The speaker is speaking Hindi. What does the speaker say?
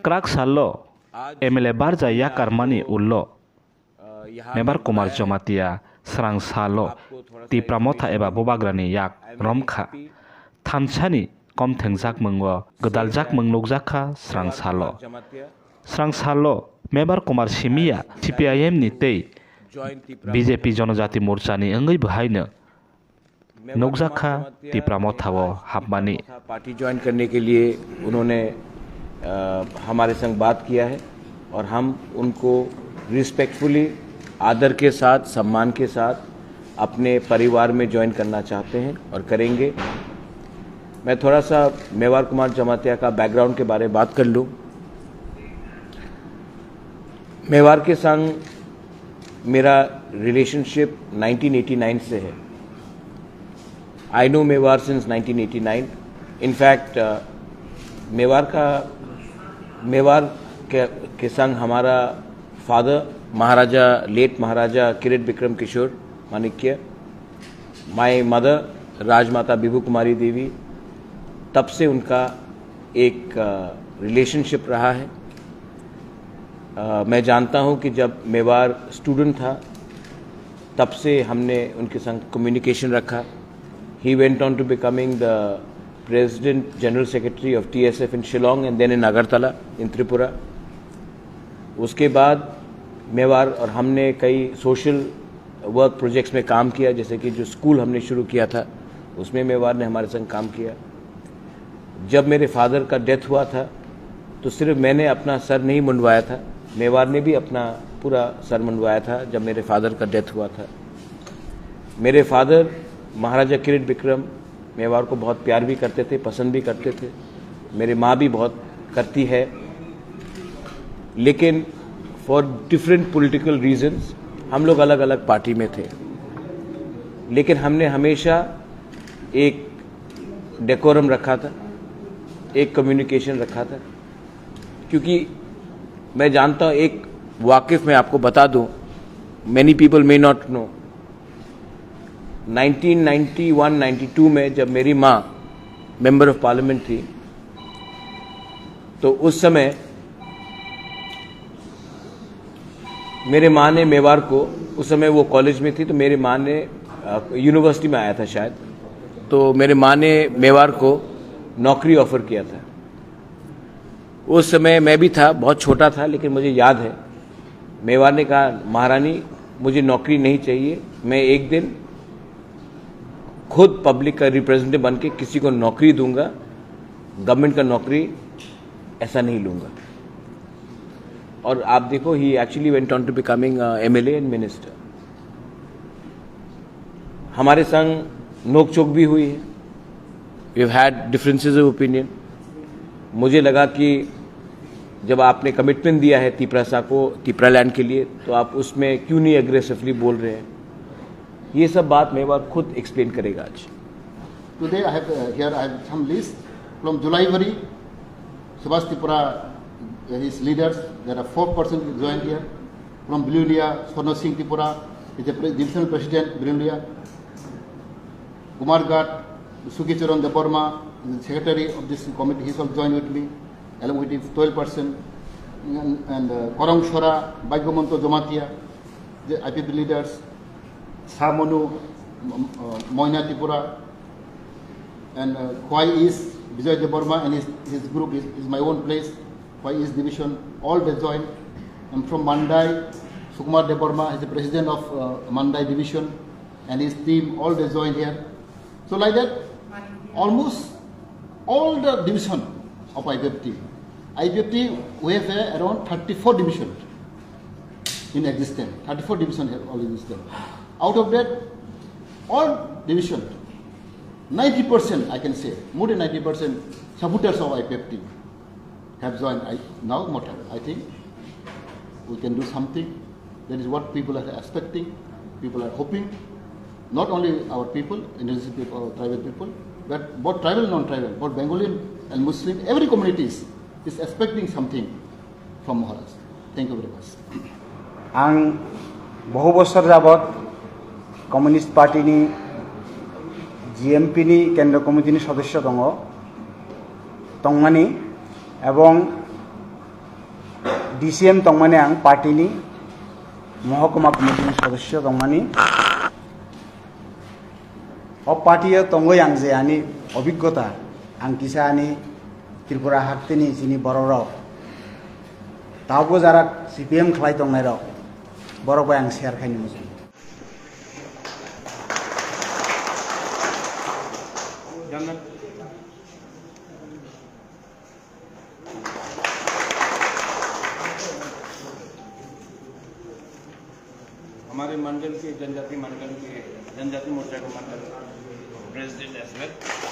क्राक सालो एमएलए बारजा याकारमानी उल्लो मेबार कुमार जमातिया स्रां सालो तिप्रा मथा एबा बोबाग्रानि याक रमखा थानसानि कम थेंजाक मंगो गदालजाक मंगलुकजाखा स्रां सालो मेबार कुमार सिमिया सीपीआईएम नि तै बीजेपी जनजाति मोर्चानि अंगै बहायनो नौजाखा तिप्रा मथावो हाबमानी पार्टी ज्वाइन करने के लिए उन्होंने हमारे संग बात किया है और हम उनको रिस्पेक्टफुली आदर के साथ सम्मान के साथ अपने परिवार में ज्वाइन करना चाहते हैं और करेंगे। मैं थोड़ा सा मेवार कुमार जमातिया का बैकग्राउंड के बारे में बात कर लूँ। मेवार के संग मेरा रिलेशनशिप 1989 से है। I know Mewar since 1989। In fact Mewar के संग हमारा father Maharaja late Maharaja Kirit Vikram Kishore Manikya, my mother Rajmata Bibhu Kumari Devi, तब से उनका एक रिलेशनशिप रहा है। मैं जानता हूं कि जब मेवार स्टूडेंट था तब से हमने उनके संग कम्युनिकेशन रखा। He went on to becoming the President General Secretary of TSF in Shillong and then in Agartala in Tripura. उसके बाद मेवार और हमने कई सोशल वर्क प्रोजेक्ट्स में काम किया, जैसे कि जो स्कूल हमने शुरू किया था उसमें मेवार ने हमारे संग काम किया। जब मेरे फादर का डेथ हुआ था तो सिर्फ मैंने अपना सर नहीं मुंडवाया था, मेवार ने भी अपना पूरा सर मुंडवाया था जब मेरे फादर का डेथ हुआ था। मेरे फादर महाराजा किरीट विक्रम मेवार को बहुत प्यार भी करते थे, पसंद भी करते थे। मेरी माँ भी बहुत करती है, लेकिन फॉर डिफरेंट पॉलिटिकल रीजंस हम लोग अलग अलग पार्टी में थे। लेकिन हमने हमेशा एक डेकोरम रखा था, एक कम्युनिकेशन रखा था, क्योंकि मैं जानता हूँ, एक वाकिफ मैं आपको बता दूँ, many people may not know, 1991-92 में जब मेरी माँ मेंबर ऑफ पार्लियामेंट थी तो उस समय मेरे माँ ने मेवार को, उस समय वो कॉलेज में थी तो मेरी माँ ने यूनिवर्सिटी में आया था शायद, तो मेरे माँ ने मेवार को नौकरी ऑफर किया था। उस समय मैं भी था, बहुत छोटा था, लेकिन मुझे याद है मेवार ने कहा, महारानी मुझे नौकरी नहीं चाहिए, मैं एक दिन खुद पब्लिक का रिप्रेजेंटेटिव बन के किसी को नौकरी दूंगा, गवर्नमेंट का नौकरी ऐसा नहीं लूंगा। और आप देखो, he actually went on to becoming MLA and minister. हमारे संग नोकझोंक भी हुई है, we have had differences of opinion. मुझे लगा कि जब आपने कमिटमेंट दिया है तिपरासा को, तिपरा लैंड के लिए, तो आप उसमें क्यों नहीं एग्रेसिवली बोल रहे हैं। ये सब बात मेवार खुद एक्सप्लेन करेगा आज। Today I have some list from Julaibari, Subhash Tripura, his leaders. There are 4 persons joined here. From Bilulia, Swarno Singh Tripura, he is the divisional president, Bilulia. Kumar Ghat, Sukicharan Deborma, the secretary of this committee, he also joined with me, along with his 12 persons. And Korong Shora, Baigomonto Jomatia, the IPP leaders. Samonu Moina Tripura, and Khwai East Vijay Deborma and his group is my own place, Khwai East division, all they joined. And from Mandai, Sukumar Deborma is the president of Mandai division and his team, all they joined here. So like that, almost all the division of IPFT, we have around 34 divisions in existence, 34 divisions have all existence. Out of that, all division, 90% I can say, more than 90% supporters of IPFT have joined. Now, I think we can do something. That is what people are expecting, people are hoping. Not only our people, indigenous people, or tribal people, but both tribal and non-tribal, both Bengali and Muslim, every community is expecting something from Maharaj. Thank you very much. आं बहु बছर जाबत कम्युनिस्ट पार्टी जीएमपी केंद्र कमिटी सदस्य दङ तंमानी एवं DCM तंगमाने आं पार्टीनि महकुमा कमिटिनि सदस्य तंगमानि अब पार्टीया तंगय आं जे आनि अभिज्ञता आं किसा आनि त्रिपुरा हाक्तिनि जिनि बरराव तावबो जारा CPM खलाय दंनाय राव बरबाय आं शेयार खायनो मोजां हमारे मंडल के जनजाति मोर्चा के मंडल प्रेसिडेंट एज वेल